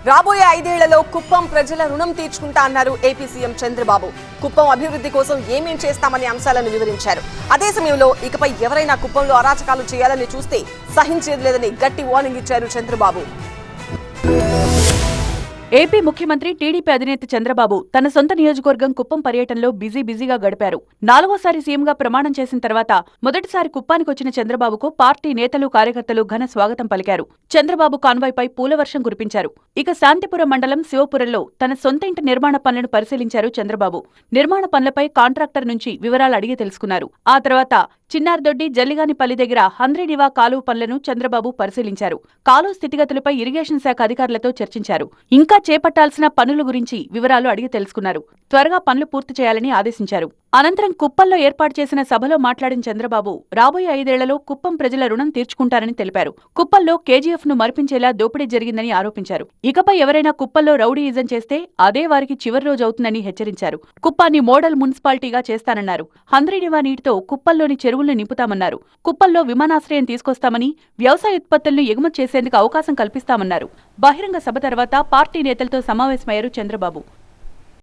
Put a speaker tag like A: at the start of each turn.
A: రాబోయే 5 ఏళ్లలో కుప్పం ప్రజల రుణం తీర్చుకుంటా అన్నారు ఏపీ సీఎం చంద్రబాబు. కుప్పం అభివృద్ధి కోసం ఏమేం చేస్తామనే అంశాలను వివరించారు. అదే సమయంలో ఇకపై ఎవరైనా కుప్పంలో అరాచకాలు చేయాలని చూస్తే సహించేది లేదని గట్టి వార్నింగ్ ఇచ్చారు చంద్రబాబు.
B: ఏపీ ముఖ్యమంత్రి టీడీపీ అధినేత చంద్రబాబు తన సొంత నియోజకవర్గం కుప్పం పర్యటనలో బిజీగా గడిపారు. 4వసారి సీఎంగా ప్రమాణం చేసిన తర్వాత మొదటిసారి కుప్పానికి వచ్చిన చంద్రబాబుకు పార్టీ నేతలు కార్యకర్తలు ఘన స్వాగతం పలికారు. చంద్రబాబు కాన్వాయ్పై పూలవర్షం కురిపించారు. ఇక శాంతిపురం మండలం శివపురంలో తన సొంత ఇంటి నిర్మాణ పనులను పరిశీలించారు చంద్రబాబు. నిర్మాణ పనులపై కాంట్రాక్టర్ నుంచి వివరాలు అడిగి తెలుసుకున్నారు. ఆ తర్వాత చిన్నార్దొడ్డి జల్లిగానిపల్లి దగ్గర హంద్రీనివా కాలువ పనులను చంద్రబాబు పరిశీలించారు. కాలువ స్థితిగతులపై ఇరిగేషన్ శాఖ అధికారులతో చర్చించారు. ఇంకా చేపట్టాల్సిన పనుల గురించి వివరాలు అడిగి తెలుసుకున్నారు. త్వరగా పనులు పూర్తి చేయాలని ఆదేశించారు. అనంతరం కుప్పంలో ఏర్పాటు చేసిన సభలో మాట్లాడిన చంద్రబాబు రాబోయే 5 ఏళ్లలో కుప్పం ప్రజల రుణం తీర్చుకుంటారని తెలిపారు. కుప్పంలో కేజీఎఫ్ ను మరిపించేలా దోపిడీ జరిగిందని ఆరోపించారు. ఇకపై ఎవరైనా కుప్పంలో రౌడీయిజం చేస్తే అదే వారికి చివరి రోజు అవుతుందని హెచ్చరించారు. కుప్పాన్ని మోడల్ మున్సిపాలిటీగా చేస్తానన్నారు. హంద్రీనివా నీటితో కుప్పంలోని చెరువులను నింపుతామన్నారు. కుప్పంలో విమానాశ్రయం తీసుకొస్తామని, వ్యవసాయ ఉత్పత్తులను ఎగుమతి చేసేందుకు అవకాశం కల్పిస్తామన్నారు. బహిరంగ సభ తర్వాత పార్టీ నేతలతో సమావేశమయ్యారు చంద్రబాబు.